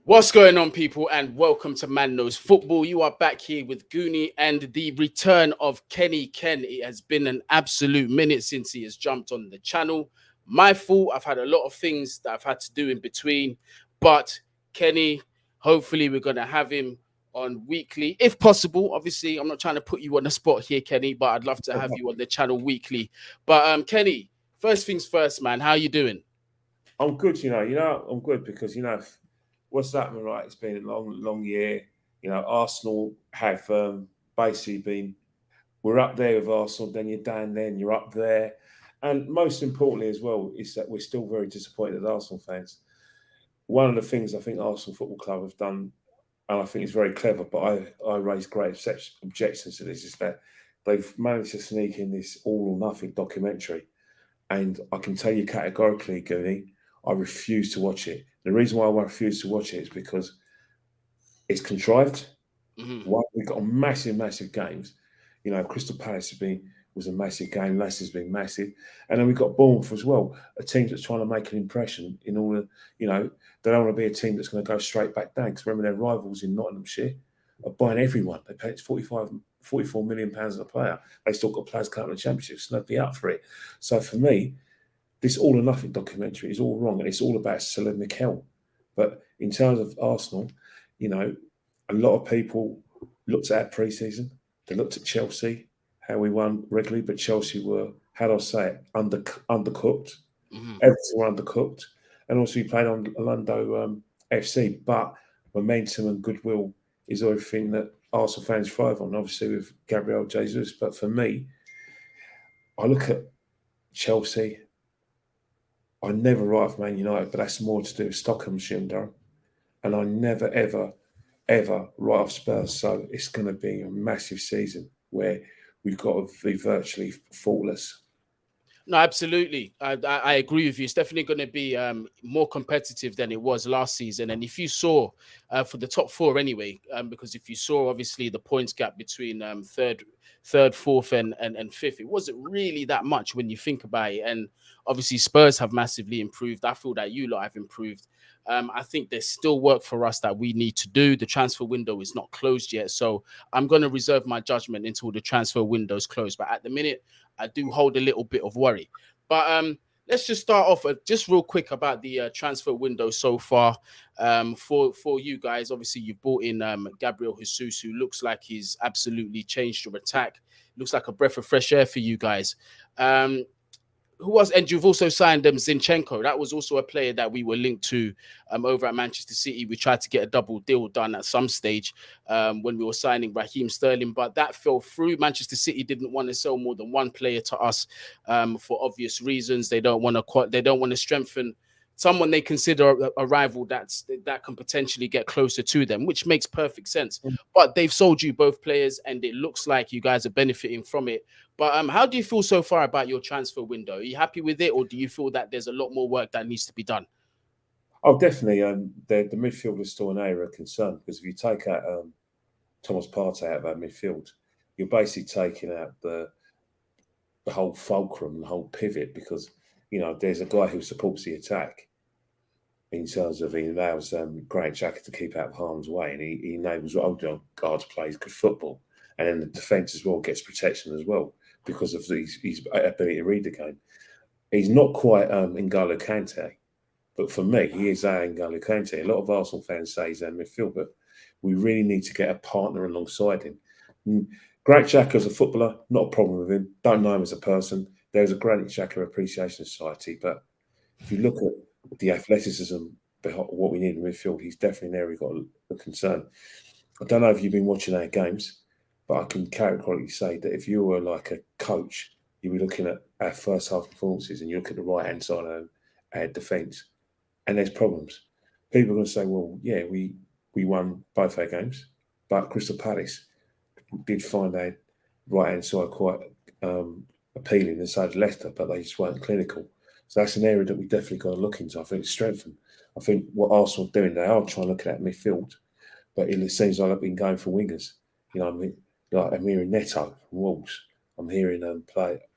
What's going on, people, and welcome to Man Knows Football. You are back here with Guni and the return of Kenny Ken. It has been an absolute minute since he has jumped on the channel. My fault, I've had a lot of things that I've had to do in between, but Kenny, hopefully we're going to have him on weekly, if possible. Obviously, I'm not trying to put you on the spot here, Kenny, but I'd love to have you on the channel weekly. But Kenny, first things first, man, how you doing? I'm good, I'm good because what's happened, right? It's been a long year. Arsenal have basically been. We're up there with Arsenal, then you're down there, and you're up there. And most importantly, as well, is that we're still very disappointed as Arsenal fans. One of the things I think Arsenal Football Club have done, and I think it's very clever, but I raise great objections to this, is that they've managed to sneak in this all or nothing documentary. And I can tell you categorically, Guni, I refuse to watch it. The reason why I refuse to watch it is because it's contrived. Mm-hmm. One, we've got a massive games. Crystal Palace was a massive game. Leicester's been massive, and then we've got Bournemouth as well, a team that's trying to make an impression. In order, they don't want to be a team that's going to go straight back down. Because remember, their rivals in Nottinghamshire are buying everyone. They paid 44 million pounds a player. They still got players coming to the championships. So they'd be up for it. So for me, this all or nothing documentary is all wrong, and it's all about Salah Mikel. But in terms of Arsenal, a lot of people looked at pre-season. They looked at Chelsea, how we won regularly, but Chelsea were, how do I say it, undercooked. Mm-hmm. Everton were undercooked, and also we played on Orlando FC. But momentum and goodwill is everything that Arsenal fans thrive on. Obviously with Gabriel Jesus, but for me, I look at Chelsea. I never write off Man United, but that's more to do with Stockholm syndrome. And I never, ever write off Spurs. So it's going to be a massive season where we've got to be virtually faultless. No, absolutely. I agree with you. It's definitely going to be more competitive than it was last season. And if you saw for the top four anyway, because if you saw obviously the points gap between third, fourth, and fifth, it wasn't really that much when you think about it. And obviously Spurs have massively improved. I feel that you lot have improved. I think there's still work for us that we need to do. The transfer window is not closed yet, so I'm going to reserve my judgment until the transfer window's closed. But at the minute, I do hold a little bit of worry. But let's just start off just real quick about the transfer window so far. For you guys, obviously you've brought in Gabriel Jesus, who looks like he's absolutely changed your attack. Looks like a breath of fresh air for you guys. Who was, and you've also signed Zinchenko. That was also a player that we were linked to over at Manchester City. We tried to get a double deal done at some stage when we were signing Raheem Sterling, but that fell through. Manchester City didn't want to sell more than one player to us for obvious reasons. They don't want to strengthen someone they consider a rival that can potentially get closer to them, which makes perfect sense. But they've sold you both players, and it looks like you guys are benefiting from it. But how do you feel so far about your transfer window? Are you happy with it, or do you feel that there's a lot more work that needs to be done? Oh, definitely. The midfield is still an area of concern because if you take out Thomas Partey out of our midfield, you're basically taking out the whole fulcrum and the whole pivot because there's a guy who supports the attack in terms of he allows Granit Xhaka to keep out of harm's way, and he enables older guards to play good football, and then the defence as well gets protection as well because of his ability to read the game. He's not quite N'Golo Kante, but for me, he is our N'Golo Kante. A lot of Arsenal fans say he's our midfield, but we really need to get a partner alongside him. Granit Xhaka as a footballer, not a problem with him. Don't know him as a person. There's a Granit Xhaka Appreciation Society, but if you look at the athleticism behind what we need in midfield, he's definitely an area we've got a concern. I don't know if you've been watching our games, but I can categorically say that if you were like a coach, you'd be looking at our first half performances and you look at the right hand side of our defence, and there's problems. People are going to say, well, yeah, we won both our games, but Crystal Palace did find our right hand side quite appealing inside Leicester, but they just weren't clinical. So that's an area that we definitely got to look into. I think it's strengthened. I think what Arsenal are doing, they are trying to look at midfield, but it seems like they've been going for wingers. I mean, like I'm hearing Neto from Wolves. I'm hearing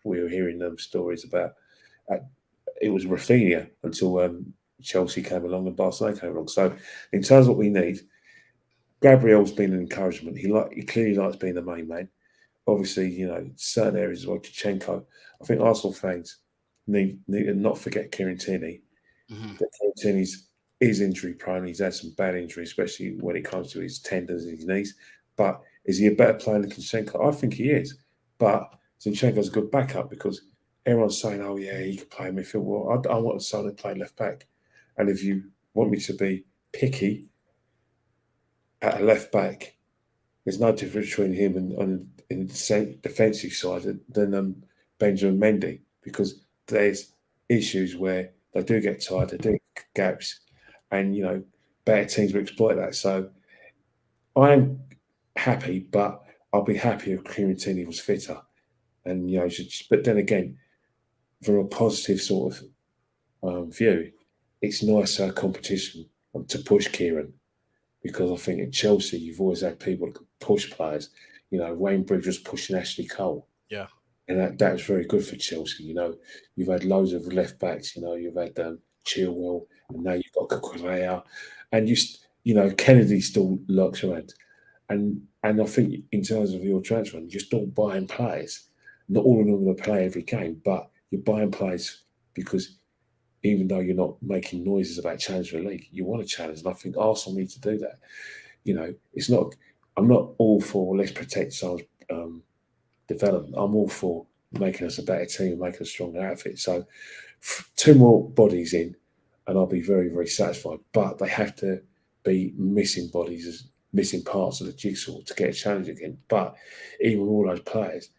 we were hearing stories about it was Rafinha until Chelsea came along and Barcelona came along. So in terms of what we need, Gabriel's been an encouragement. He clearly likes being the main man. Obviously, certain areas as well. Chichenko. I think Arsenal fans need to not forget Kieran Tierney. Mhm. That Kieran Tierney's is injury prone. He's had some bad injuries, especially when it comes to his tendons and his knees. But is he a better player than Zinchenko? I think he is. But Zinchenko's a good backup because everyone's saying, "Oh yeah, he can play midfield." Well, I want someone to play left back. And if you want me to be picky at a left back, there's no difference between him and the defensive side than Benjamin Mendy because there's issues where they do get tired, they do get gaps, and better teams will exploit that. So I'm happy, but I'll be happy if Kieran was fitter. And but then again, from a positive sort of view, it's nice to have competition to push Kieran because I think at Chelsea you've always had people that can push players. Wayne Bridge was pushing Ashley Cole, Yeah. and that was very good for Chelsea. You've had loads of left backs. You've had Chilwell, and now you've got Cucurella, and Kennedy still lurks around. And I think in terms of your transfer, you're still buying players. Not all of them are going to play every game, but you're buying players because even though you're not making noises about challenging the league, you want to challenge. And I think Arsenal need to do that. It's not. I'm not all for let's protect someone's development. I'm all for making us a better team, making a stronger outfit. So, two more bodies in, and I'll be very, very satisfied. But they have to be missing bodies, missing parts of the jigsaw to get a challenge again. But even with all those players,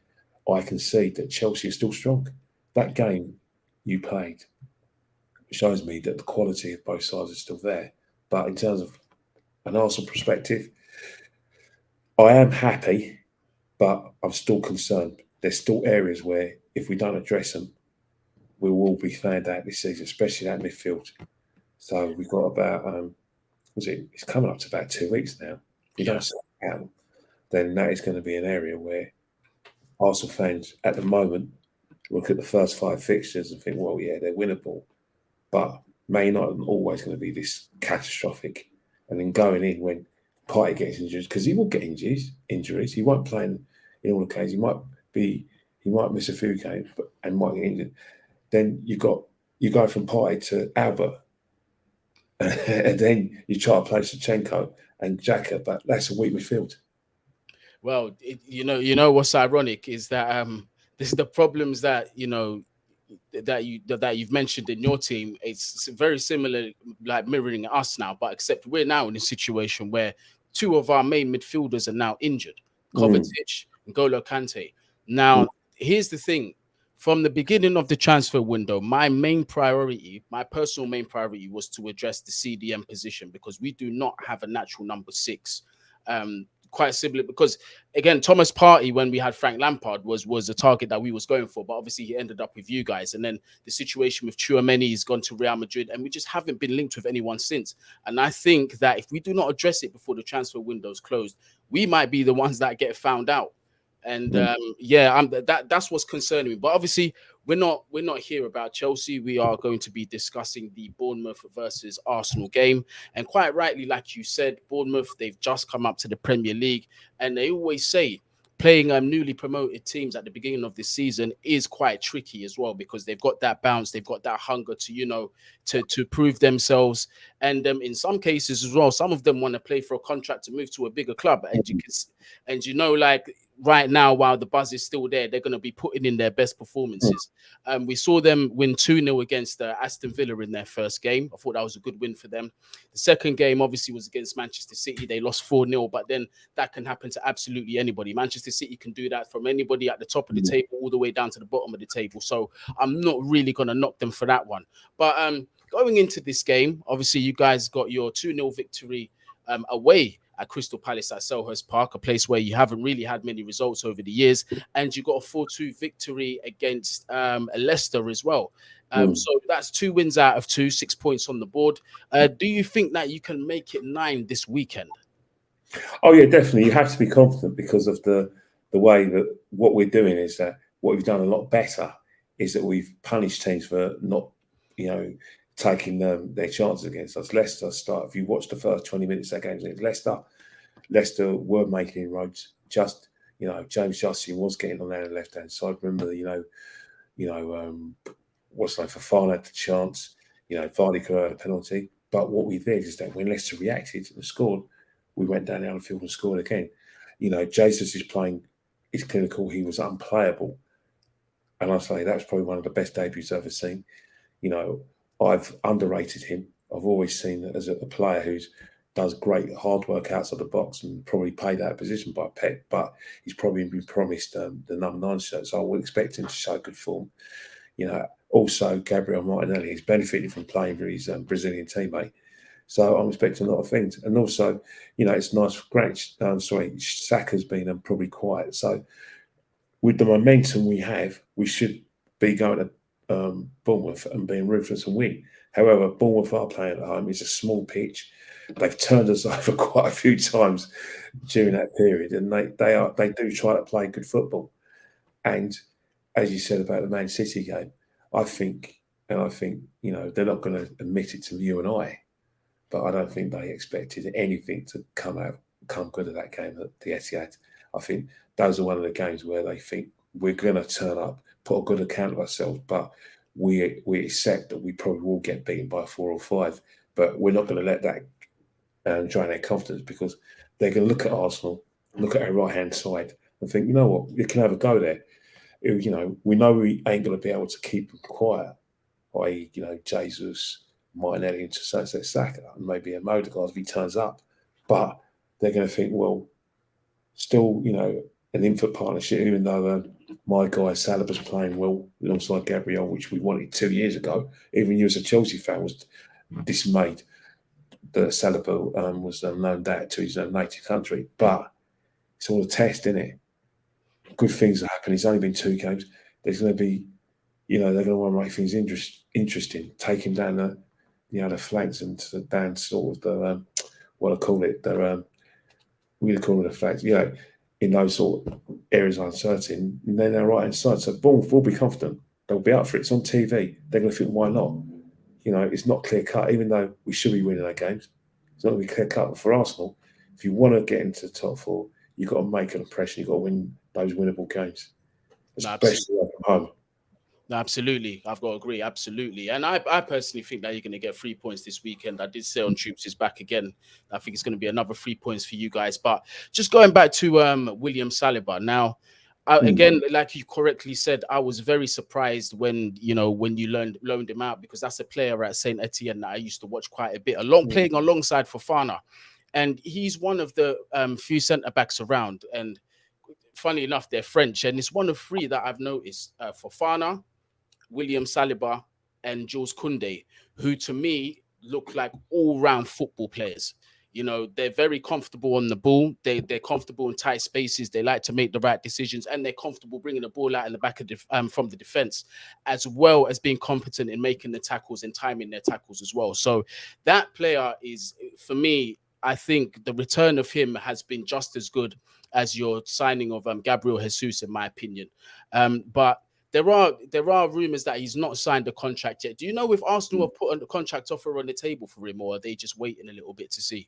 I can see that Chelsea is still strong. That game you played shows me that the quality of both sides is still there. But in terms of an Arsenal perspective, I am happy, but I'm still concerned. There's still areas where if we don't address them, we will be found out this season, especially that midfield. So we've got about it's coming up to about 2 weeks now. If we Yeah. don't sort it out, then that is going to be an area where Arsenal fans at the moment look at the first 5 fixtures and think, well, yeah, they're winnable. But may not always going to be this catastrophic. And then going in when Partey gets injured, because he will get injuries. He won't play in all occasions. He might miss a few games, and might get injured. Then you go from Partey to Albert, and then you try to play Zinchenko and Xhaka, but that's a weak midfield. Well, what's ironic is that this is the problems that that you've mentioned in your team. It's very similar, like mirroring us now, but except we're now in a situation where 2 of our main midfielders are now injured, Kovacic and Golo Kante. Now, here's the thing. From the beginning of the transfer window, my personal main priority was to address the CDM position because we do not have a natural number 6. Quite similar because again, Thomas Partey, when we had Frank Lampard, was a target that we was going for, but obviously he ended up with you guys. And then the situation with Tchouaméni has gone to Real Madrid, and we just haven't been linked with anyone since. And I think that if we do not address it before the transfer window's closed, we might be the ones that get found out. And that's what's concerning me. But obviously, we're not here about Chelsea. We are going to be discussing the Bournemouth versus Arsenal game. And quite rightly, like you said, Bournemouth, they've just come up to the Premier League, and they always say playing newly promoted teams at the beginning of this season is quite tricky as well because they've got that bounce, they've got that hunger to to prove themselves, and in some cases as well, some of them want to play for a contract to move to a bigger club, and like right now, while the buzz is still there, they're going to be putting in their best performances. We saw them win 2-0 against Aston Villa in their first game. I thought that was a good win for them. The second game obviously was against Manchester City. They lost 4-0, but then that can happen to absolutely anybody. Manchester City can do that from anybody at the top of the table all the way down to the bottom of the table. So I'm not really going to knock them for that one. But going into this game, obviously you guys got your 2-0 victory away at Crystal Palace at Selhurst Park, a place where you haven't really had many results over the years, and you got a 4-2 victory against Leicester as well. So that's 2 wins out of 2, 6 points on the board. Do you think that you can make it 9 this weekend? Oh yeah, definitely. You have to be confident because of the way that what we're doing is that what we've done a lot better is that we've punished teams for not, taking their chances against us. Leicester start. If you watch the first 20 minutes of that game against Leicester were making inroads. Just James Justin was getting on there the left hand side. Remember, what's like Fofana had the chance. Vardy could have had a penalty. But what we did is that when Leicester reacted and scored, we went down the field and scored again. Jesus is playing. It's clinical. He was unplayable, and I say that's probably one of the best debuts I've ever seen. I've underrated him. I've always seen as a player who's does great hard work outside the box and probably played out of position by Pep, but he's probably been promised the number 9 shirt, so I would expect him to show good form. Also Gabriel Martinelli has benefited from playing for his Brazilian teammate, so I'm expecting a lot of things. And also, it's nice. Saka's been probably quiet, so with the momentum we have, we should be going to Bournemouth and being ruthless and win. However, Bournemouth are playing at home. It's a small pitch. They've turned us over quite a few times during that period, and they do try to play good football. And as you said about the Man City game, I think they're not going to admit it to you and I, but I don't think they expected anything to come good at that game at the Etihad. I think those are one of the games where they think we're going to turn up, put a good account of ourselves, but we accept that we probably will get beaten by 4 or 5, but we're not going to let that drain their confidence, because they're going to look at Arsenal, look at our right-hand side and think, you know what, we can have a go there. We know we ain't going to be able to keep them quiet, i.e., Jesus, Martinelli, and Saka, and maybe a Odegaard if he turns up. But they're going to think, well, still, an infinite partnership, even though my guy Saliba's playing well alongside Gabriel, which we wanted 2 years ago. Even you as a Chelsea fan was dismayed that Saliba was loaned out to his native country. But it's all a test, isn't it? Good things are happening. It's only been 2 games. There's going to be, they're going to want to make things interesting, take him down the flanks and down sort of the, what I call it, we call it the flanks, in those sort of areas uncertain, and then they're right inside. So Bournemouth will be confident. They'll be up for it. It's on TV. They're going to think, why not? It's not clear cut, even though we should be winning our games. It's not going to be clear cut. But for Arsenal, if you want to get into the top 4, you've got to make an impression. You've got to win those winnable games, especially at home. No, absolutely. I've got to agree. Absolutely. And I personally think that you're going to get 3 points this weekend. I did say on Troops is back again. I think it's going to be another 3 points for you guys. But just going back to William Saliba. Now, again, like you correctly said, I was very surprised when you loaned him out, because that's a player at Saint Etienne that I used to watch quite a bit, playing alongside Fofana. And he's one of the few centre-backs around. And funny enough, they're French. And it's one of 3 that I've noticed. Fofana, William Saliba, and Jules Koundé, who to me look like all-round football players. They're very comfortable on the ball. They're comfortable in tight spaces. They like to make the right decisions, and they're comfortable bringing the ball out in the back of from the defense, as well as being competent in making the tackles and timing their tackles as well. So that player is, for me, I think the return of him has been just as good as your signing of Gabriel Jesus, in my opinion. But there are rumors that he's not signed a contract yet. Do you know if Arsenal have put a contract offer on the table for him, or are they just waiting a little bit to see?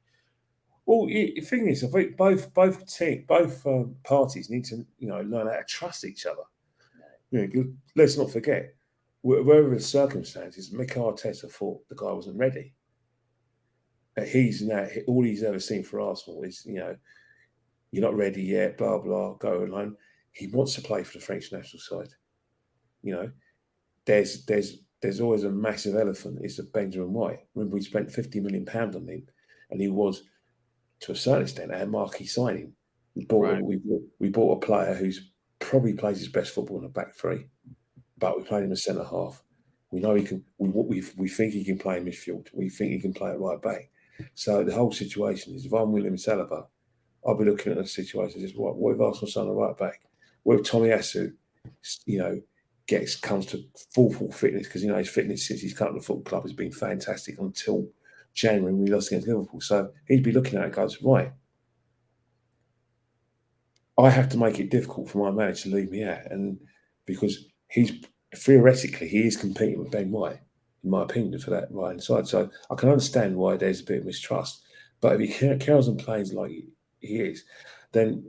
Well, the thing is, I think both parties need to learn how to trust each other. Let's not forget, wherever the circumstances, Mikel Arteta thought the guy wasn't ready. He's now, all he's ever seen for Arsenal is you're not ready yet, blah blah, go alone. He wants to play for the French national side. There's always a massive elephant. It's the Benjamin White. Remember, we spent £50 million on him, and he was, to a certain extent, our marquee signing. We bought a player who's probably plays his best football in the back 3, but we played him as centre half. We know he can. We think he can play in midfield. We think he can play at right back. So the whole situation is, if I'm William Saliba, I'll be looking at the situation as, what if Arsenal sign a right back? What if Tomiyasu, comes to full fitness, because his fitness since he's come to the football club has been fantastic until January when we lost against Liverpool. So he'd be looking at it and goes, right, I have to make it difficult for my manager to leave me out, and because he's theoretically he is competing with Ben White. in my opinion, for that right hand side. So I can understand why there's a bit of mistrust. But if he carries on playing like he is, then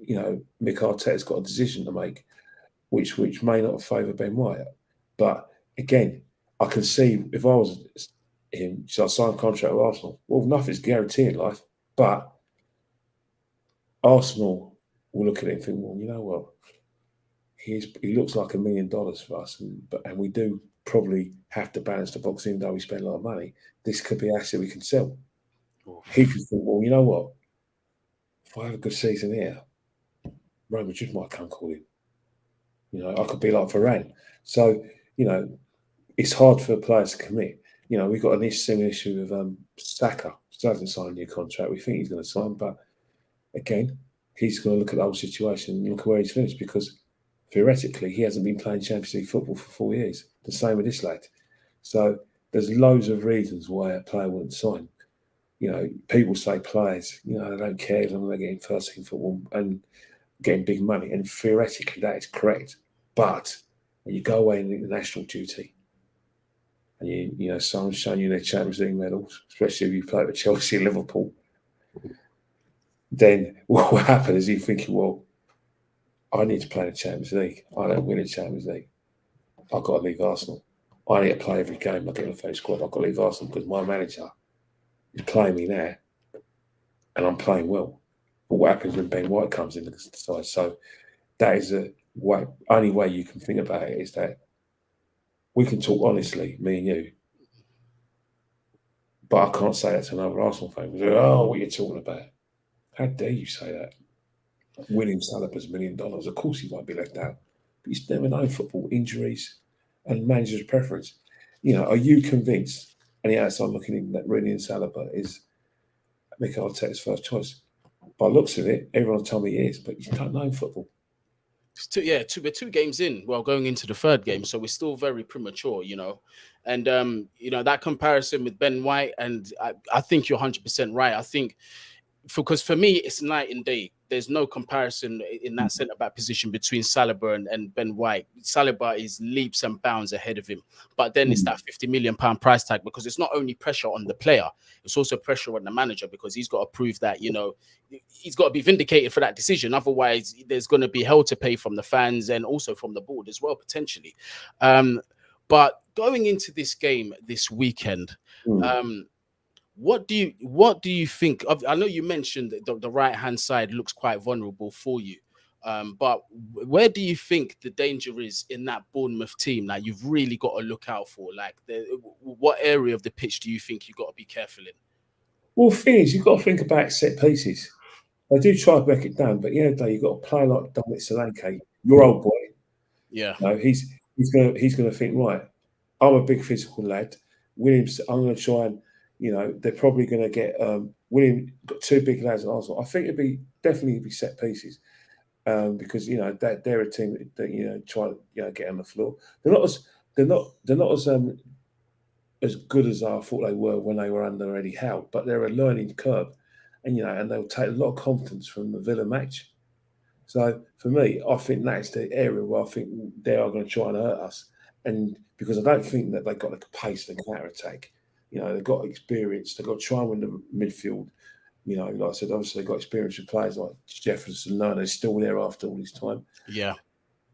Mikel Arteta's got a decision to make, which may not favour Ben White. But again, I can see if I was him, so I sign a contract with Arsenal. Well, nothing's guaranteed in life, but Arsenal will look at it and think, well, you know what? He looks like $1 million for us, and we do probably have to balance the books, even though we spend a lot of money. This could be an asset we can sell. He could think, well, you know what? If I have a good season here, Real Madrid might come calling. I could be like Varane. So, it's hard for players to commit. We've got an similar issue with Saka. Still hasn't signed a new contract. We think he's going to sign, but again, he's going to look at the whole situation and look at where he's finished, because theoretically he hasn't been playing Champions League football for 4 years. The same with this lad. So there's loads of reasons why a player wouldn't sign. People say players, they don't care as long as they're getting first team football and getting big money. And theoretically that is correct. But when you go away in international duty and someone's showing you their Champions League medals, especially if you play with Chelsea and Liverpool, then what will happen is you're thinking, well, I need to play in the Champions League. I don't win the Champions League. I've got to leave Arsenal. I need to play every game I get in the first squad. I've got to leave Arsenal because my manager is playing me now and I'm playing well. But what happens when Ben White comes in the side? So that is the only way you can think about it, is that we can talk honestly, me and you, but I can't say that to another Arsenal fan. Oh, what are you talking about? How dare you say that? William Saliba's $1 million. Of course he won't be left out. But he's never known football, injuries and manager's preference. Are you convinced, and yes, I'm looking in, that William Saliba is Mikel Arteta's first choice? By looks of it, everyone told me he is, but you don't know football. We're 2 games in. Well, going into the 3rd game, so we're still very premature, And that comparison with Ben White, and I think you're 100% right. I think because for me it's night and day. There's no comparison in that centre back position between Saliba and Ben White. Saliba is leaps and bounds ahead of him, but then it's that £50 million price tag, because it's not only pressure on the player, it's also pressure on the manager, because he's got to prove that he's got to be vindicated for that decision. Otherwise, there's going to be hell to pay from the fans and also from the board as well, potentially. But going into this game this weekend, what do you think of? I know you mentioned that the right hand side looks quite vulnerable for you, but where do you think the danger is in that Bournemouth team that you've really got to look out for? Like, what area of the pitch do you think you've got to be careful in? Well, the thing is, you've got to think about set pieces. They do try to break it down, but at the end of the day, you've got to play like Dominic Solanke, your old boy. Yeah, he's gonna think, right, I'm a big physical lad. Williams, I'm going to try and, they're probably going to get William, got 2 big lads at Arsenal. I think it'd definitely be set pieces, because that they're a team that try to get on the floor. They're not as good as I thought they were when they were under Eddie Howe, but they're a learning curve, and they'll take a lot of confidence from the Villa match. So for me, I think that's the area where I think they are going to try and hurt us. And because I don't think that they've got the pace and the counter attack, they've got experience. They've got to try and win the midfield. Like I said, obviously they've got experience with players like Jefferson, Loanee, still there after all this time. Yeah,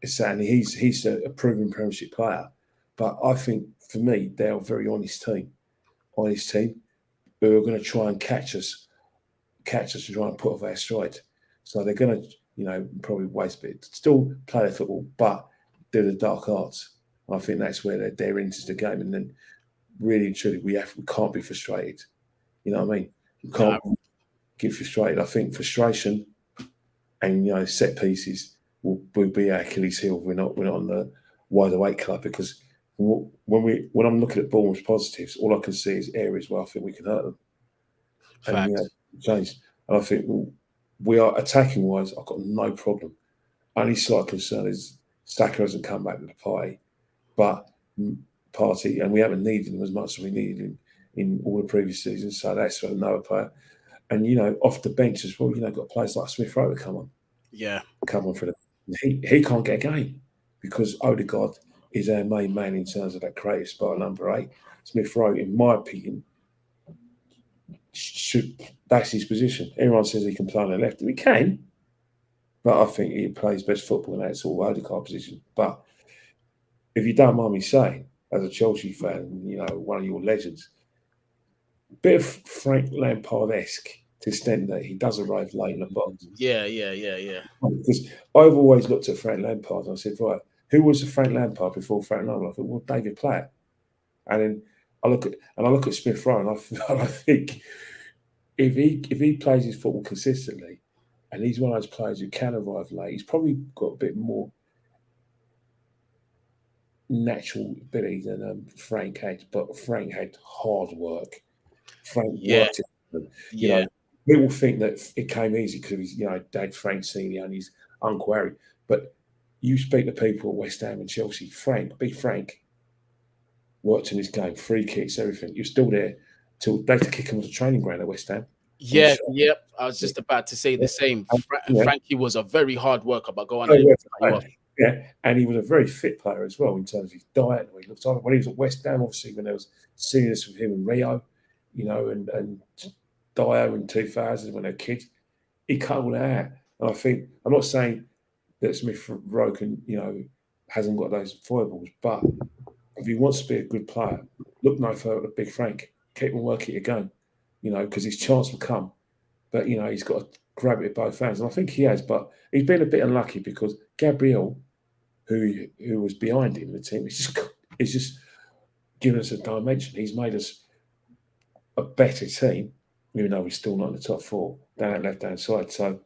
it's certainly he's a proven Premiership player. But I think for me, they're a very honest team who are going to try and catch us and try and put off our stride. So they're going to, probably waste a bit, still play their football, but do the dark arts. I think that's where they're into the game, and then really and truly we can't be frustrated. You know what I mean? We can't get frustrated. I think frustration and set pieces will be our Achilles heel. We're not on the wide awake club, because when I'm looking at Bournemouth's positives, all I can see is areas where I think we can hurt them. Fact. And change. And I think we are attacking wise. I've got no problem. Only slight concern is Saka hasn't come back to the party. But and we haven't needed him as much as we needed him in all the previous seasons. So that's another player. And off the bench as well, got players like Smith Rowe to come on. Yeah, Come on for the. He can't get a game because Odegaard is our main man in terms of that creative spot, number 8. Smith Rowe, in my opinion, that's his position. Everyone says he can play on the left, and he can, but I think he plays best football in that sort of wildcard position. But if you don't mind me saying, as a Chelsea fan, one of your legends, a bit of Frank Lampard-esque to the extent that he does arrive late in the box. Yeah. Because I've always looked at Frank Lampard and I said, right, who was the Frank Lampard before Frank Lampard? I thought, well, David Platt. And then I look at Smith Rowe and I think if he plays his football consistently, and he's one of those players who can arrive late, he's probably got a bit more natural ability than Frank had. But Frank had hard work. Frank worked it. People think that it came easy because of his, Dad Frank Senior and his Uncle Harry. But you speak to people at West Ham and Chelsea, Big Frank, worked in his game, free kicks, everything. You're still there till they had to kick him to the training ground at West Ham. Yep. I was just about to say the same. Frankie was a very hard worker, but go on. And he was a very fit player as well in terms of his diet. He looked on when he was at West Ham, obviously when there was serious with him and Rio, and Dio in 2000 when they were kids, he cut all that out. And I think I'm not saying that Smith Rowe hasn't got those foibles, but if he wants to be a good player, look no further at Big Frank. Keep on working again, because his chance will come. But he's got to grab it at both hands, and I think he has. But he's been a bit unlucky because Gabriel, who was behind him, the team, is just giving us a dimension. He's made us a better team, even though we're still not in the top 4 down that left-hand side. So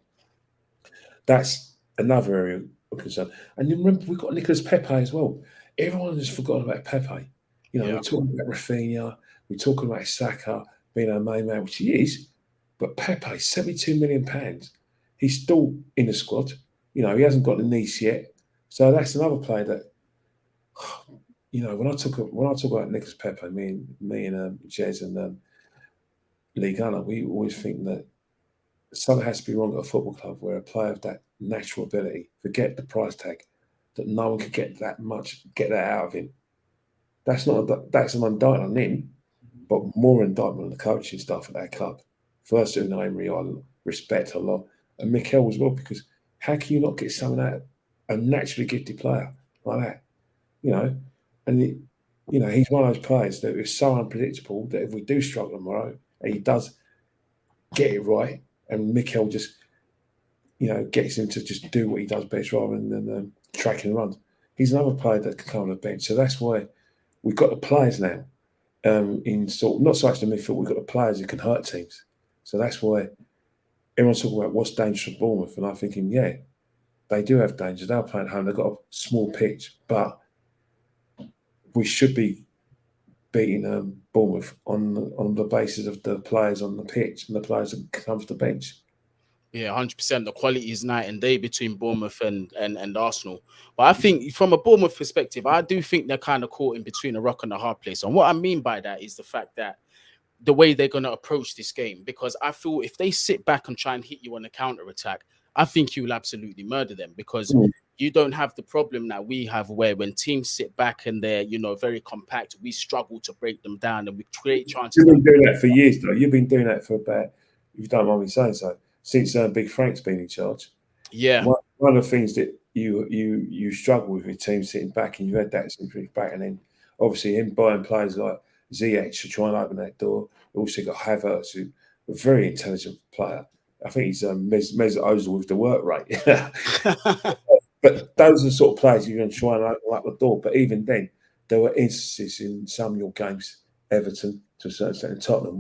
that's another area of concern. And then remember, we've got Nicolas Pepe as well. Everyone has forgotten about Pepe. We're talking about Rafinha, we're talking about Saka being our main man, which he is. But Pepe, £72 million, he's still in the squad. He hasn't got the niece yet. So that's another player that, when I talk about Nicolas Pepe, me and Jez and Lee Gunner, we always think that something has to be wrong at a football club where a player of that natural ability, forget the price tag, that no one could get that out of him. That's an indictment on him, but more indictment on the coaching staff at that club. First, Unai Emery, I respect a lot, and Mikel as well, because how can you not get someone out, a naturally gifted player like that? And he's one of those players that is so unpredictable that if we do struggle tomorrow, and he does get it right, and Mikel just, gets him to just do what he does best rather than tracking runs. He's another player that can come on the bench. So that's why we've got the players now in not so much the midfield, we've got the players who can hurt teams. So that's why everyone's talking about what's dangerous for Bournemouth. And I'm thinking, yeah, they do have danger. They're playing at home. They've got a small pitch, but we should be beating Bournemouth on the basis of the players on the pitch and the players that come off the bench. Yeah, 100%. The quality is night and day between Bournemouth and Arsenal. But I think from a Bournemouth perspective, I do think they're kind of caught in between a rock and a hard place. And what I mean by that is the fact that the way they're going to approach this game, because I feel if they sit back and try and hit you on a counter attack, I think you'll absolutely murder them, because you don't have the problem that we have where when teams sit back and they're, very compact, we struggle to break them down and we create chances. You've been doing that for years, though. You've been doing that for about, if you don't mind me saying so, since Big Frank's been in charge. Yeah. One of the things that you struggle with teams sitting back, and you had that since back, and then obviously him buying players like Ziyech to try and open that door. Also got Havertz, who's a very intelligent player. I think he's Mesut Ozil with the work rate. But those are the sort of players you're going to try and open up the door. But even then, there were instances in some of your games, Everton to a certain extent, and Tottenham,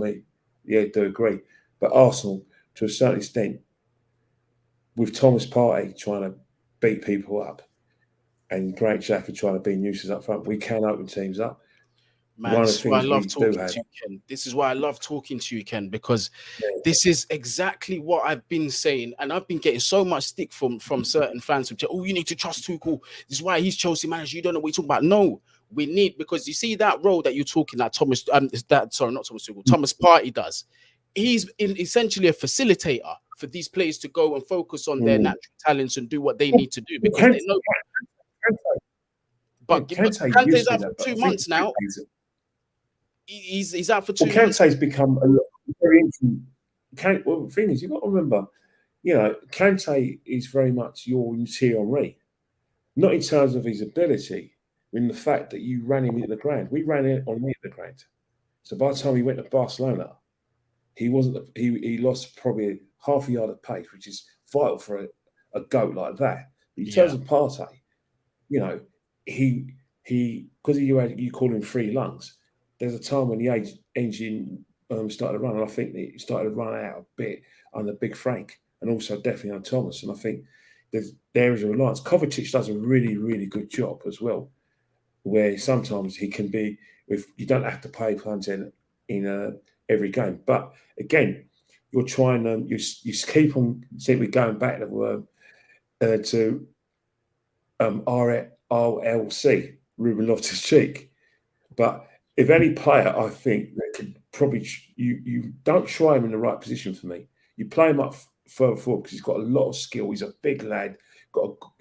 do agree. But Arsenal, to a certain extent, with Thomas Partey trying to beat people up and Grant Xhaka trying to be nuisance up front, we can open teams up. Man, this is why I love talking to you, Ken. This is why I love talking to you, Ken, because this is exactly what I've been saying. And I've been getting so much stick from certain fans who say, oh, you need to trust Tuchel. This is why he's Chelsea manager. You don't know what you're talking about. No, we need, because you see that role that you're talking like Thomas Partey does. He's essentially a facilitator for these players to go and focus on their natural talents and do what they need to do, because they know. But Kante Kante's used to be out for that, but I 2 think months now. He's out for well, 2 months. Kante's become a very interesting. Well, the thing is, you've got to remember, Kante is very much your Thierry Henry, not in terms of his ability, in the fact that you ran him into the ground. We ran it on me at the ground. So by the time he went to Barcelona, he wasn't. He lost probably half a yard of pace, which is vital for a goat like that. But in terms of Partey, he because you call him free lungs. There's a time when the engine started to run, and I think it started to run out a bit under Big Frank, and also definitely on Thomas. And I think there is a reliance. Kovacic does a really, really good job as well, where sometimes he can be. If you don't have to pay punts in every game, but again, you're trying you keep on simply going back to RLC, Ruben Loftus-Cheek. But if any player, I think that could probably you don't try him in the right position for me. You play him up further forward because he's got a lot of skill. He's a big lad.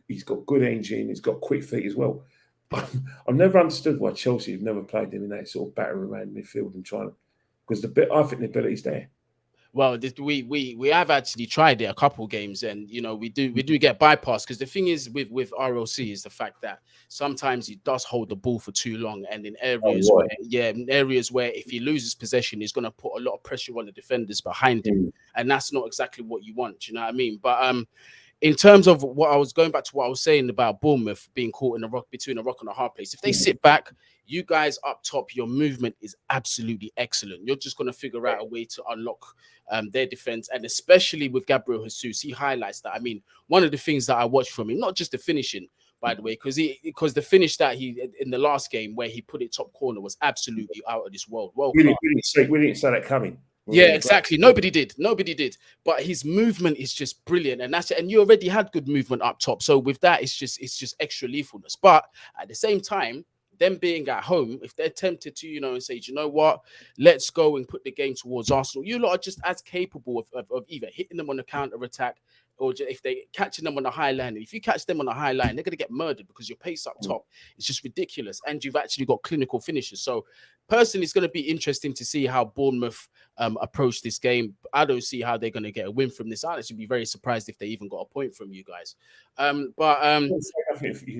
He's got good engine. He's got quick feet as well. I've never understood why Chelsea have never played him in that sort of battering around midfield and trying to, because I think the ability's there. Well, we have actually tried it a couple games, and we do get bypassed, because the thing is with RLC is the fact that sometimes he does hold the ball for too long, and in areas where if he loses possession, he's going to put a lot of pressure on the defenders behind him, and that's not exactly what you want. You know what I mean? But in terms of what I was going back to what I was saying about Bournemouth being caught in between a rock and a hard place. If they sit back, you guys up top, your movement is absolutely excellent. You're just going to figure out a way to unlock their defense, and especially with Gabriel Jesus, he highlights that. I mean, one of the things that I watched from him, not just the finishing, by the way, because the finish that he in the last game where he put it top corner was absolutely out of this world. We didn't see that coming. Yeah, exactly. Nobody did. But his movement is just brilliant, and you already had good movement up top. So with that, it's just extra lethalness. But at the same time, them being at home, if they're tempted to, and say, you know what, let's go and put the game towards Arsenal, you lot are just as capable of either hitting them on the counter attack, or if they catching them on the high line. And if you catch them on the high line, they're going to get murdered, because your pace up top is just ridiculous, and you've actually got clinical finishes. So personally, it's going to be interesting to see how Bournemouth approach this game. I don't see how they're going to get a win from this. I'd actually be very surprised if they even got a point from you guys. You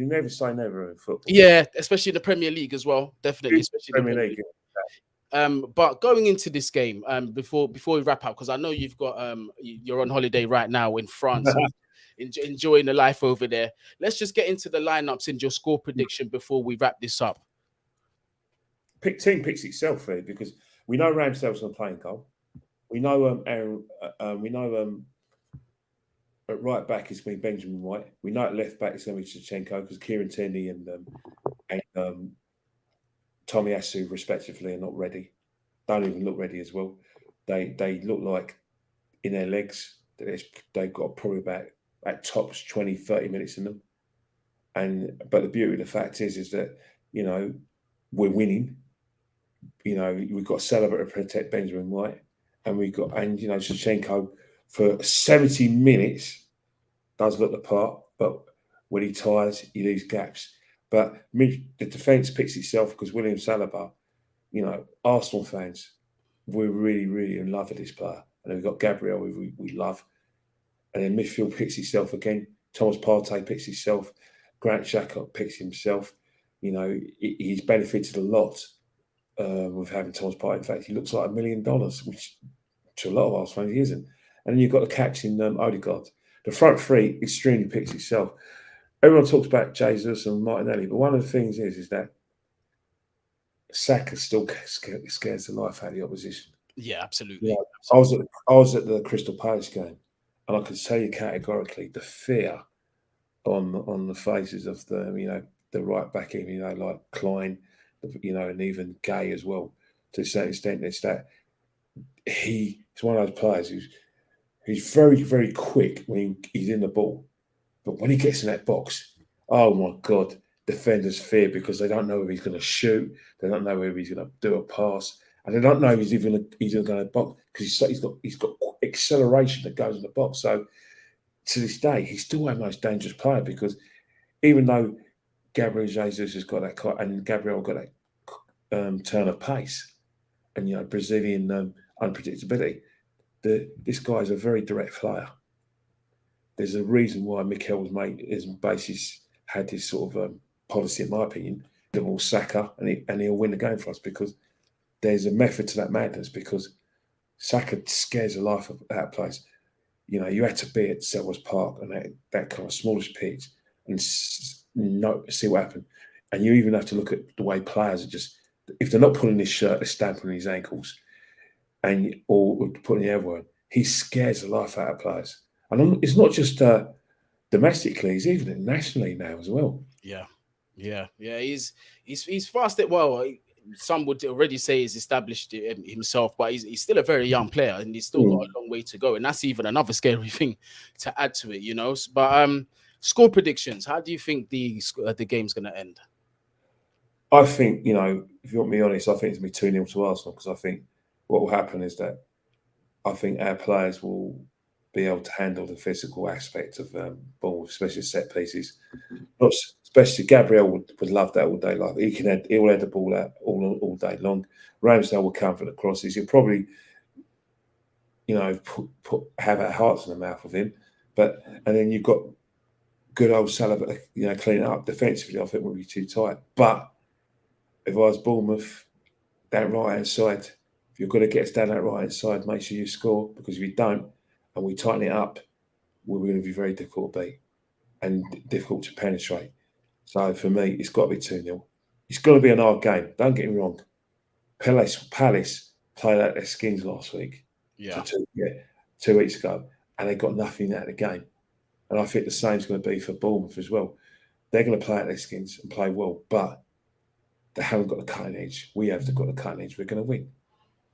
never say never in football. Yeah, especially in the Premier League as well. Definitely, especially in the Premier League. But going into this game, before we wrap up, because I know you're on holiday right now in France, enjoying the life over there. Let's just get into the lineups and your score prediction before we wrap this up. Team picks itself, really, because we know Ramsdale's going to play in goal. We know at right back it's been Benjamin White. We know at left back it's going to be Shevchenko, because Kieran Tierney and Tomiyasu, respectively, are not ready. Don't even look ready as well. They look like in their legs that they've got probably about at tops 20, 30 minutes in them. But the beauty of the fact is that we're winning. We've got Saliba to protect Benjamin White, and Shevchenko for 70 minutes does look the part, but when he tires, he leaves gaps. But the defence picks itself, because William Saliba, Arsenal fans, we're really, really in love with this player. And then we've got Gabriel, we love. And then midfield picks itself again. Thomas Partey picks himself. Grant Xhaka picks himself. He's benefited a lot with having Thomas Partey. In fact, he looks like $1 million, which to a lot of Arsenal fans he isn't. And then you've got the captain, Odegaard. The front three extremely picks itself. Everyone talks about Jesus and Martinelli, but one of the things is that Saka still scares the life out of the opposition. Yeah, absolutely. I was at the Crystal Palace game, and I could tell you categorically the fear on the faces of the right back, like Klein, and even Gay as well. To a certain extent, it's that he's one of those players who's very, very quick when he's in the ball. But when he gets in that box, oh my God, defenders fear, because they don't know if he's going to shoot, they don't know if he's going to do a pass, and they don't know if he's even going to box, because he's got acceleration that goes in the box. So to this day, he's still our most dangerous player, because even though Gabriel Jesus has got that, and Gabriel got that turn of pace, and Brazilian unpredictability. This guy is a very direct player. There's a reason why Mikel's basis had this sort of policy, in my opinion, that will Saka and he'll win the game for us, because there's a method to that madness. Because Saka scares the life out of players. You had to be at Selhurst Park and that kind of smallish pitch and see what happened. And you even have to look at the way players are just, if they're not pulling his shirt, they're stamping his ankles, or putting the elbow in. He scares the life out of players. And it's not just domestically; he's even internationally now as well. Yeah. He's fast. Well, some would already say he's established himself, but he's still a very young player, and he's still got a long way to go. And that's even another scary thing to add to it, But score predictions. How do you think the game's going to end? I think, if you want me honest, I think it's going to be 2-0 to Arsenal, because I think what will happen is that I think our players will be able to handle the physical aspect of ball, especially set pieces. Not especially Gabriel would love that all day. Like he'll head the ball out all day long. Ramsdale will come for the crosses. He'll probably, have our hearts in the mouth of him. And then you've got good old Saliba, clean it up defensively. I think we'll be too tight. But if I was Bournemouth, that right hand side, if you're going to get us down that right hand side, make sure you score, because if you don't and we tighten it up, we're going to be very difficult to beat and difficult to penetrate. So for me, it's got to be 2-0. It's going to be an hard game. Don't get me wrong. Palace played out their skins last week. Yeah. 2 weeks ago, and they got nothing out of the game. And I think the same is going to be for Bournemouth as well. They're going to play out their skins and play well, but they haven't got the cutting edge. We have got the cutting edge. We're going to win.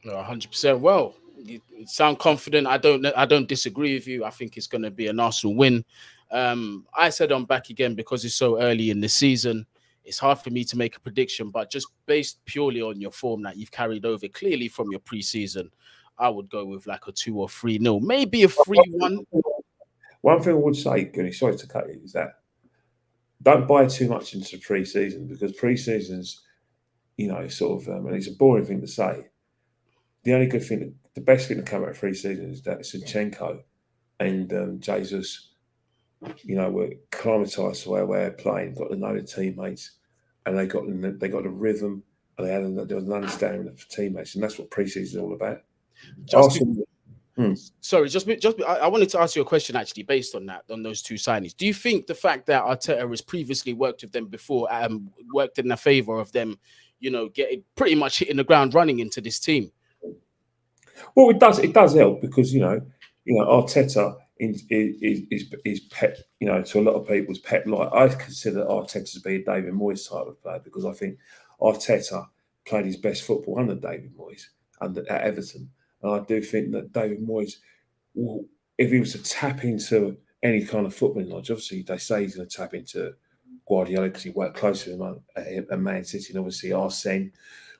100%. Well, you sound confident. I don't disagree with you. I think it's going to be an Arsenal win. I said I'm back again because it's so early in the season. It's hard for me to make a prediction, but just based purely on your form that you've carried over clearly from your pre-season, I would go with like a 2 or 3-0, maybe a 3-1. One thing I would say, Guni, sorry to cut you, is that don't buy too much into pre-season, because pre-season's, sort of, and it's a boring thing to say. The only good thing, the best thing to come out of pre-season is that Zinchenko and Jesus, were acclimatised to where we're playing, got to know the teammates, and they got the rhythm, and there was an understanding of teammates, and that's what pre-season is all about. Sorry, I wanted to ask you a question actually based on those two signings. Do you think the fact that Arteta has previously worked with them before, worked in the favour of them, getting pretty much hitting the ground running into this team? Well, it does help, because Arteta is pet, to a lot of people's pet. Like, I consider Arteta to be a David Moyes type of player, because I think Arteta played his best football under David Moyes at Everton. And I do think that David Moyes, if he was to tap into any kind of football knowledge, obviously they say he's going to tap into Guardiola because he worked close with him at Man City, and obviously Arsene,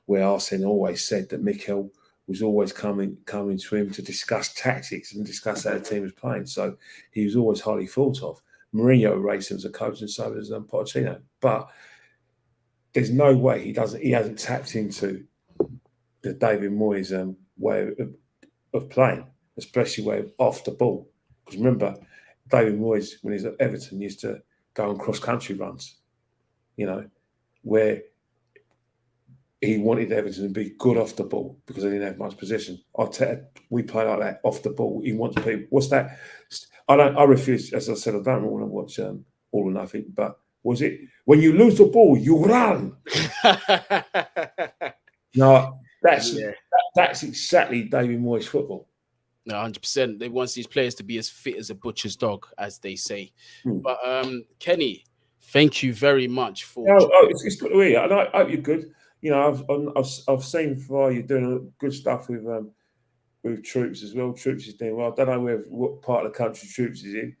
where Arsene always said that Mikel was always coming to him to discuss tactics and discuss how the team was playing. So he was always highly thought of. Mourinho raised him as a coach, and so does Pochettino. But there's no way he hasn't tapped into the David Moyes way of playing, especially way off the ball. Because remember, David Moyes, when he's at Everton, used to go on cross-country runs, where he wanted Everton to be good off the ball because they didn't have much possession. We play like that off the ball. He wants people. What's that? I refuse. As I said, I don't want to watch All or Nothing. But was it when you lose the ball, you run? No, that's exactly David Moyes' football. No, 100%. They want these players to be as fit as a butcher's dog, as they say. But Kenny, thank you very much for. It's good to hear. And I hope you're good. I've seen for you doing good stuff with Troops as well. Troops is doing well. I don't know what part of the country Troops is in.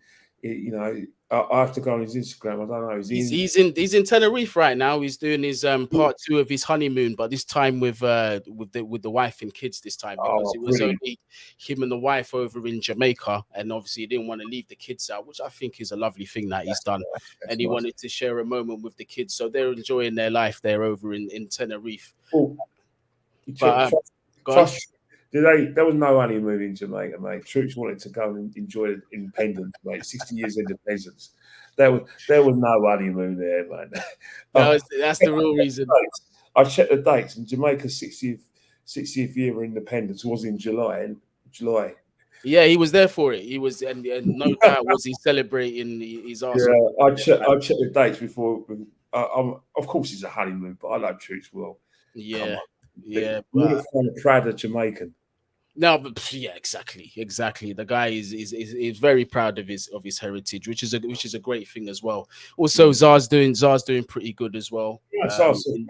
I have to go on his Instagram. I don't know. He's in Tenerife right now. He's doing his part 2 of his honeymoon, but this time with the wife and kids this time, because it was brilliant. only him and the wife over in Jamaica, and obviously he didn't want to leave the kids out, which I think is a lovely thing that he's done. That's And he nice. wanted to share a moment with the kids, so they're enjoying their life there over in Tenerife. Well, But there was no honeymoon in Jamaica, mate. Troops wanted to go and enjoy independence, mate. 60 years independence. There was no honeymoon there, man. That's the real reason. I checked the dates, and Jamaica's 60th year of independence was in July. Yeah, he was there for it. He was, and no doubt was he celebrating his arse. Yeah, I checked the dates before. Of course, it's a honeymoon, but I love Troops well. Yeah, proud of Jamaican. No, but yeah, exactly. The guy is very proud of his heritage, which is a great thing as well. Also, Zars doing pretty good as well. Yeah, Zars is a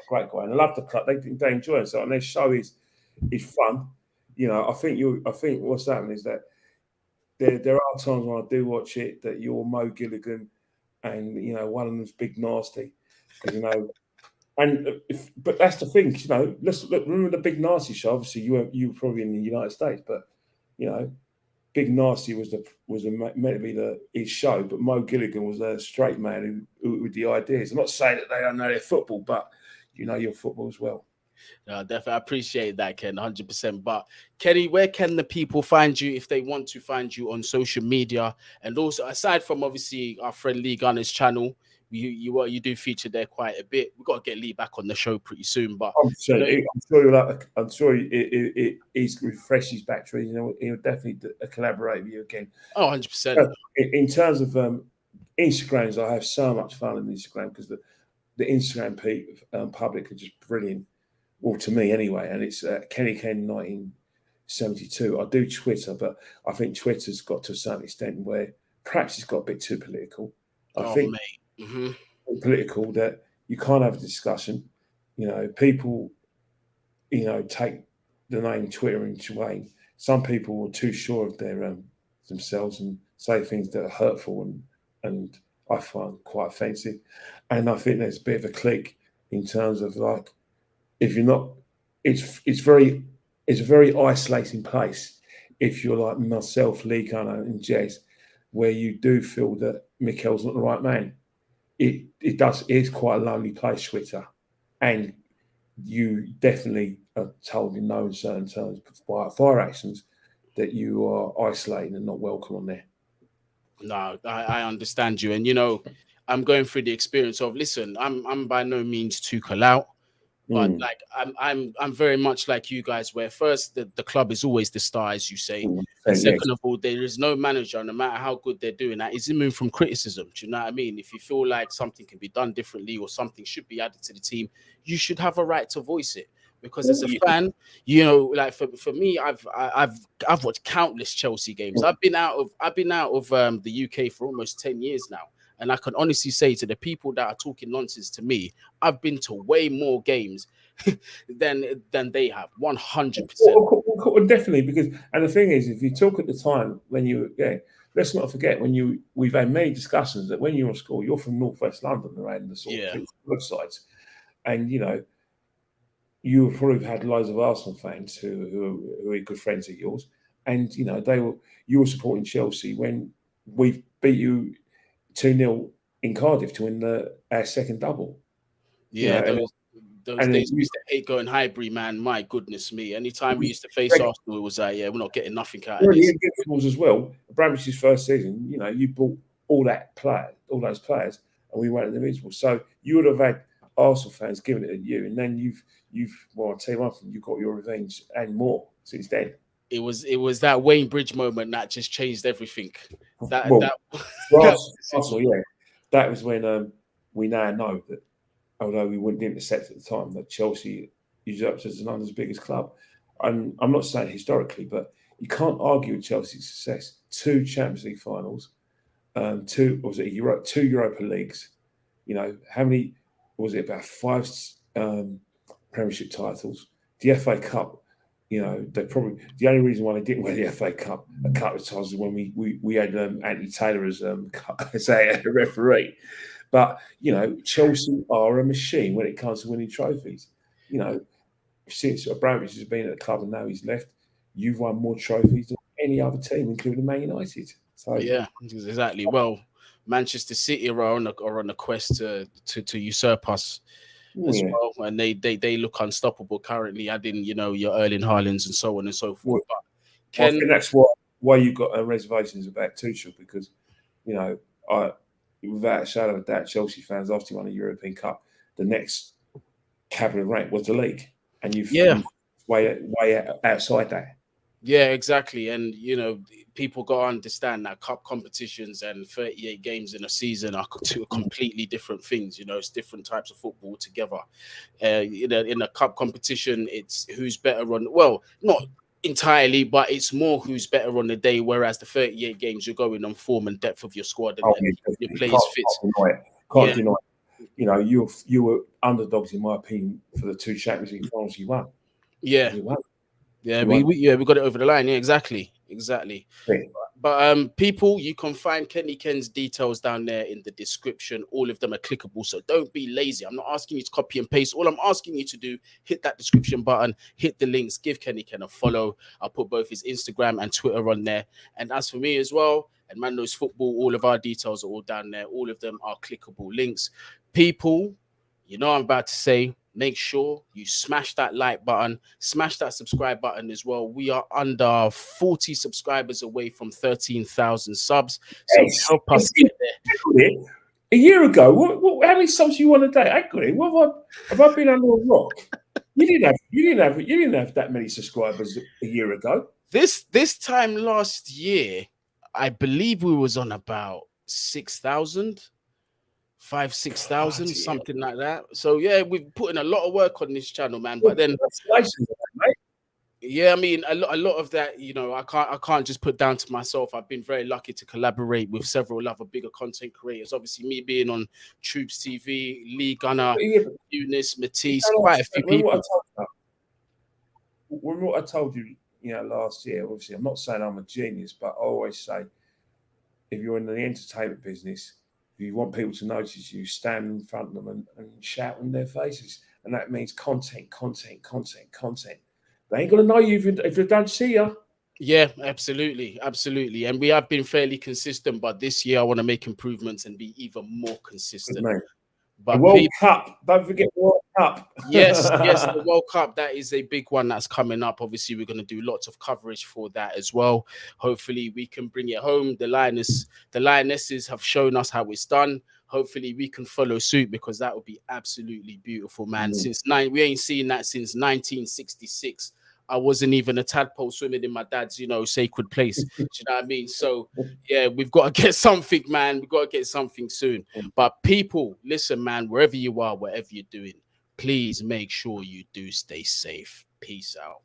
great guy, and I love the club. They enjoy it, so and their show is fun. You know, I think what's happening is that there are times when I do watch it that you're Mo Gilligan, and you know one of them's Big Nasty, because you know. But that's the thing, you know. Remember the Big Nasty show. Obviously, you were probably in the United States, but you know, Big Nasty was meant to be his show. But Mo Gilligan was a straight man who with the ideas. I'm not saying that they don't know their football, but you know your football as well. No, definitely, I appreciate that, Ken, 100%. But Kenny, where can the people find you if they want to find you on social media? And also, aside from obviously our friend Lee Gunner's channel, you do feature there quite a bit. We've got to get Lee back on the show pretty soon. But I'm sure he's refreshed his battery. You know, he'll definitely collaborate with you again. Oh, 100%. In terms of Instagrams, I have so much fun on Instagram because the Instagram public are just brilliant. Well, to me anyway, and it's Kenny Ken 1972. I do Twitter, but I think Twitter's got to a certain extent where perhaps it's got a bit too political. I think political that you can't have a discussion. You know, people, you know, take the name Twitter into way. Some people are too sure of their themselves and say things that are hurtful and I find quite offensive. And I think there's a bit of a clique in terms of like, if you're not, it's a very isolating place. If you're like myself, Lee Gunner and Jez, where you do feel that Mikel's not the right man, it is quite a lonely place, Twitter, and you definitely are told in no uncertain terms by fire actions that you are isolated and not welcome on there. No, I understand you, and you know, I'm going through the experience of listen. I'm by no means too call out. But like I'm very much like you guys, where first the club is always the star, as you say. And second of all, there is no manager, no matter how good they're doing that, is immune from criticism. Do you know what I mean? If you feel like something can be done differently or something should be added to the team, you should have a right to voice it. Because as a fan, you know, like for me, I've watched countless Chelsea games. I've been out of the UK for almost 10 years now. And I can honestly say to the people that are talking nonsense to me, I've been to way more games than they have, 100%. Well, definitely, because and the thing is, if you talk at the time when let's not forget we've had many discussions that when you're in school, you're from Northwest London around the sort of websites, and you know you probably had loads of Arsenal fans who are good friends of yours, and you know you were supporting Chelsea when we beat you 2-0 in Cardiff to win our second double. Yeah, you know, those days we used to hate going Highbury, man. My goodness me. Anytime we used to face Arsenal, it was like, we're not getting nothing out of this. As well, Abramovich's first season, you know, you bought all those players, and we went in the miserable. So you would have had Arsenal fans giving it to you, and then I'll tell you one thing, you got your revenge and more since then. It was that Wayne Bridge moment that just changed everything. That was when we now know that, although we didn't accept at the time, that Chelsea usurped as London's biggest club. And I'm not saying historically, but you can't argue with Chelsea's success. 2 Champions League finals, 2 Europa Leagues. You know, how many was it? About 5 Premiership titles. The FA Cup You know, they probably the only reason why they didn't win the FA Cup a couple of times was when we had Anthony Taylor as a referee. But you know, Chelsea are a machine when it comes to winning trophies. You know, since Abramovich has been at the club and now he's left, you've won more trophies than any other team, including Man United. So Yeah, exactly. Well, Manchester City are on a quest to usurp us as yeah, well, and they look unstoppable currently. Adding your Erling Haalands and so on and so forth. well, But I Ken, think that's why you've got reservations about Tuchel because you know I without a shadow of a doubt, Chelsea fans after you won a European Cup, the next cabinet rank was the league, and yeah, you way outside that. yeah, exactly. And people got to understand that cup competitions and 38 games in a season are two completely different things. It's different types of football together. In a cup competition, it's who's better on. Well, not entirely, but it's more who's better on the day. Whereas the 38 games, you're going on form and depth of your squad and, Oh, and yeah, keeping your definitely. players fit. Can't deny it. Yeah, Can't deny it. You know, you were underdogs in my opinion for the two Champions League finals you won. yeah, You won. yeah. You We, won. we yeah we got it over the line. Yeah, exactly, exactly. Yeah. But people, you can find Kenny Ken's details down there in the description. All of them are clickable, so don't be lazy. I'm not asking you to copy and paste. All I'm asking you to do, hit that description button, hit the links, give Kenny Ken a follow. I'll put both his Instagram and Twitter on there. And as for me as well, and Man Knows Football, all of our details are all down there. All of them are clickable links. People, I'm about to say, make sure you smash that like button, smash that subscribe button as well. We are under 40 subscribers away from 13,000 subs. So Yes. help us get there. A year ago, how many subs you want a day? Actually, have I been under a rock? You didn't have that many subscribers a year ago. This time last year, I believe we was on about 6,000. 6,000, Bloody hell. something like that. So yeah, we've put in a lot of work on this channel, man. Well, But then congratulations, mate. yeah, I mean, a lot of that, I can't just put down to myself. I've been very lucky to collaborate with several other bigger content creators. Obviously, me being on Troops TV, Lee Gunner, Yeah, but Eunice, you Matisse, don't quite a few understand. Remember people. what I told you, last year. Obviously, I'm not saying I'm a genius, but I always say, if you're in the entertainment business, if you want people to notice you, stand in front of them and shout in their faces, and that means content, content, content, content. They ain't gonna know you if they don't see you. Yeah, absolutely, absolutely. And we have been fairly consistent, but this year I want to make improvements and be even more Good consistent. man. The But World Cup. Don't forget the World Cup. yes, the World Cup, that is a big one that's coming up. Obviously, we're going to do lots of coverage for that as well. Hopefully, we can bring it home. The Lionesses have shown us how it's done. Hopefully, we can follow suit because that would be absolutely beautiful, man. Mm. We ain't seen that since 1966. I wasn't even a tadpole swimming in my dad's, sacred place. Do you know what I mean? So, yeah, we've got to get something, man. We've got to get something soon. But people, listen, man, wherever you are, whatever you're doing, please make sure you do stay safe. Peace out.